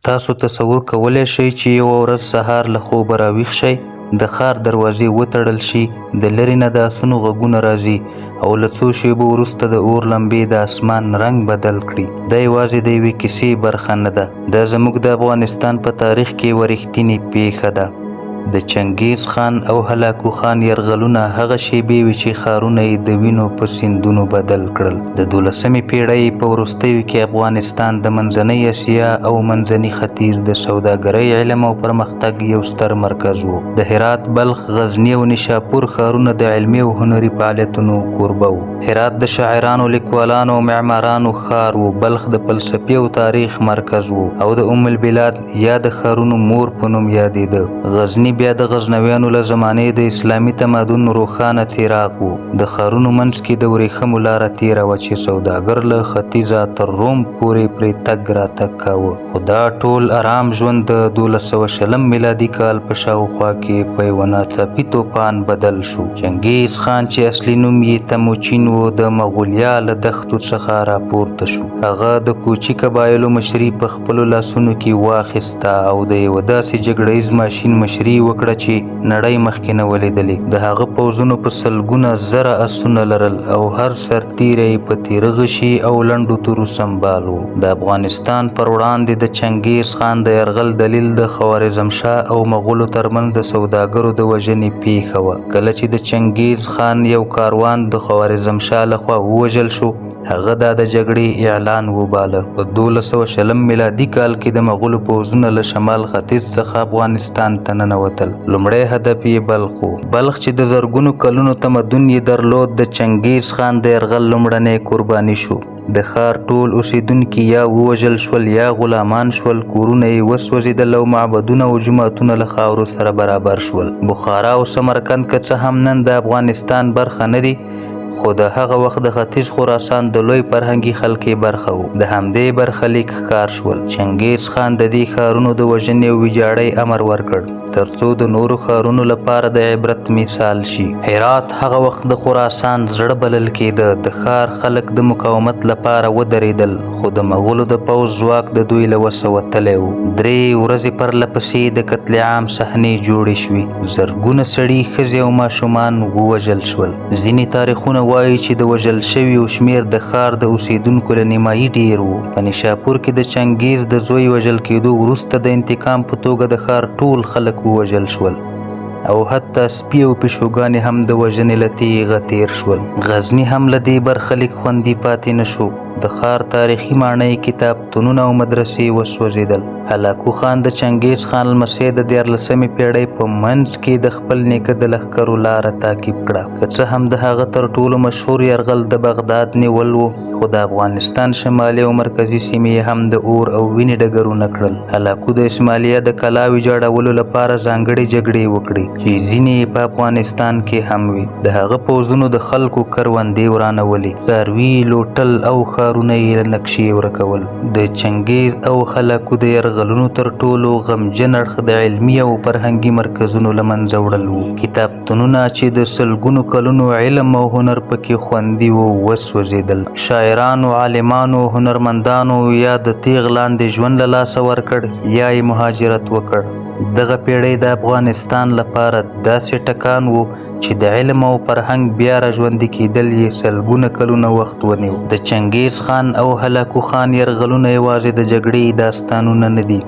تاسو تصور کولی شئ چې یوه ورځ سهار له خوبه راویښ شئ، د ښار دروازې وتړل شي، د لرې نه د آسونو غږونه راځي او له څو شېبو وروسته د اور لمبې د اسمان رنګ بدل کړي. دا یوازې د یوې کیسې برخه نه ده، دا زموږ د افغانستان په تاریخ کې یوه رښتینې پیښه ده. د چنګیز خان او هلاکو خان یرغلونه هغه شیبې وې چې ښارونه یې د وینو په سیندونو بدل کړل. د 12مې پیړۍ په وروستیو کې افغانستان د منځنۍ اسیا او منځني ختیځ د سوداګرۍ، علم او پرمختګ یو ستر مرکز و. د هرات، بلخ، غزني او نشاپور ښارونه د علمي او هنري فعالیتونو کوربه وو. هرات د شاعرانو، لیکوالانو او معمارانو ښار و. بلخ د فلسفې او تاریخ مرکز و او د ام البلاد یا د ښارونو مور په نوم یادېده. غزني بیا د غزنویانو له زمانې د اسلامي تمدن روښانه څراغ و. د ښارونو منځ کې د ورېښمو لاره تېره وه چې سوداګر له ختیځه تر روم پورې پرې تګ راتګ کاوه. خو دا ټول ارام ژوند د 1220 میلادي کال په شاوخوا کې په یوه ناڅاپي توپان بدل شو. چنګیز خان چې اصلي نوم یې تموچین و، د مغولیا له دښتو څخه راپورته شو. هغه د کوچي قبایلو مشري په خپلو لاسونو کې واخیسته او د یوه داسې جګړه ییز ماشین مشري وکړه چې نړۍ مخکې نه ولیدلې. د هغه پوځونو په سلګونه زره آسونه لرل او هر سرتیری یې په تیره غشي او لنډو تورو سمبال و. د افغانستان پر وړاندې د چنګیز خان د یرغل دلیل د خوارزمشاه او مغولو ترمنځ د سوداګرو د وژنې پیښه وه. کله چې د چنګیز خان یو کاروان د خوارزمشاه لخوا ووژل شو، هغه دا د جګړې اعلان وباله. په 1220 میلادي کال کې د مغولو پوځونه له شمال ختیځ څخه افغانستان ته ننوتل. لومړی هدف یې بلخ و. بلخ چې د زرګونو کلونو تمدن یې درلود، د چنګیز خان د یرغل لومړنۍ قرباني شو. د ښار ټول اوسیدونکي یا ووژل شول یا غلامان شول، کورونه یې وسوځېدل او معبدونه او جوماتونه له خاورو سره برابر شول. بخارا او سمرقند که څه هم نن د افغانستان برخه نه دي، خو د هغه وخت د ختیځ خراسان د لوی فرهنګي خلکې برخه و. د همدې برخلیک ښکار شول. چنګیز خان د دې ښارونو د وژنې او ویجاړۍ امر ورکړ ترڅو د نورو ښارونو لپاره د عبرت مثال شي. هرات هغه وخت د خراسان زړه بلل کېده. د ښار خلک د مقاومت لپاره ودرېدل، خو د مغولو د پوځ ځواک د دوی له وسه وتلی و. 3 ورځې پرله پسې د قتل عام صحنې جوړې شوې. زرګونه سړي، ښځې او ماشومان ووژل شول. ځینې تاریخونه وایي چې د وژل شویو شمېر د ښار د اوسیدونکو له نیمایي ډېر و. په نشاپور کې د چنګیز د زوی وژل کېدو وروسته د انتقام په توګه د ښار ټول خلک ووژل شول او حتی سپي او پیشوګانې هم د وژنې له تیغه تیر شول. غزني هم له دې برخلیک خوندي پاتې نه شو. د ښار تاریخي ماڼۍ، کتابتونونه او مدرسې وسوځېدل. هلاکو خان د چنګیز خان لمسی د 14مې پیړۍ په منځ کې د خپل نیکه د لښکرو لاره تعقیب کړه. که څه هم د هغه تر ټولو مشهور یرغل د بغداد نیول و، خو د افغانستان شمالي او مرکزي سیمې هم د اور او وینې ډګرونه کړل. هلاکو د اسماعیلیه د کلا ویجاړولو لپاره ځانګړې جګړې وکړې چې ځینې په افغانستان کې هم وي. د هغه پوځونو د خلکو کروندې ورانولې، څاروي لوټل او ښارونه یې له نقشې ورکول. د چنګیز او هلاکو د یرغلونو تر ټولو غمجن اړخ د علمي او فرهنګي مرکزونو له منځه وړل و. کتابتونونه چې د سلګونو کلونو علم او هنر پکې خوندي و، وسوځېدل. شاعرانو، عالمانو، هنرمندانو یا د تیغ لاندې ژوند له لاسه ورکړ یا یې مهاجرت وکړ. دغه پیړۍ د افغانستان لپاره داسې ټکان و چې د علم او فرهنګ بیا راژوندي کېدل یې سلګونه کلونه وخت ونیو. د چنګیز خان او هلاکو خان یرغلونه یوازې د جګړې داستانونه نه دي،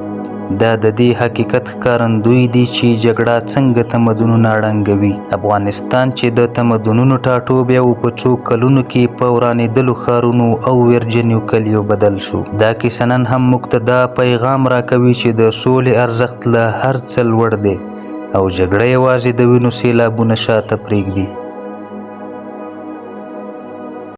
دا د دې حقیقت ښکارندوی دي چې جګړه څنګه تمدنونه ړنګوي. افغانستان چې د تمدنونو ټاټوبی و، په څو کلونو کې په ورانېدلو ښارونو او ویرجنیو کلیو بدل شو. دا کیسه نن هم موږ ته دا پیغام راکوي چې د سولې ارزښت له هر څه لوړ دی او جګړه یوازې د وینو سیلابونه شاته پرېږدي.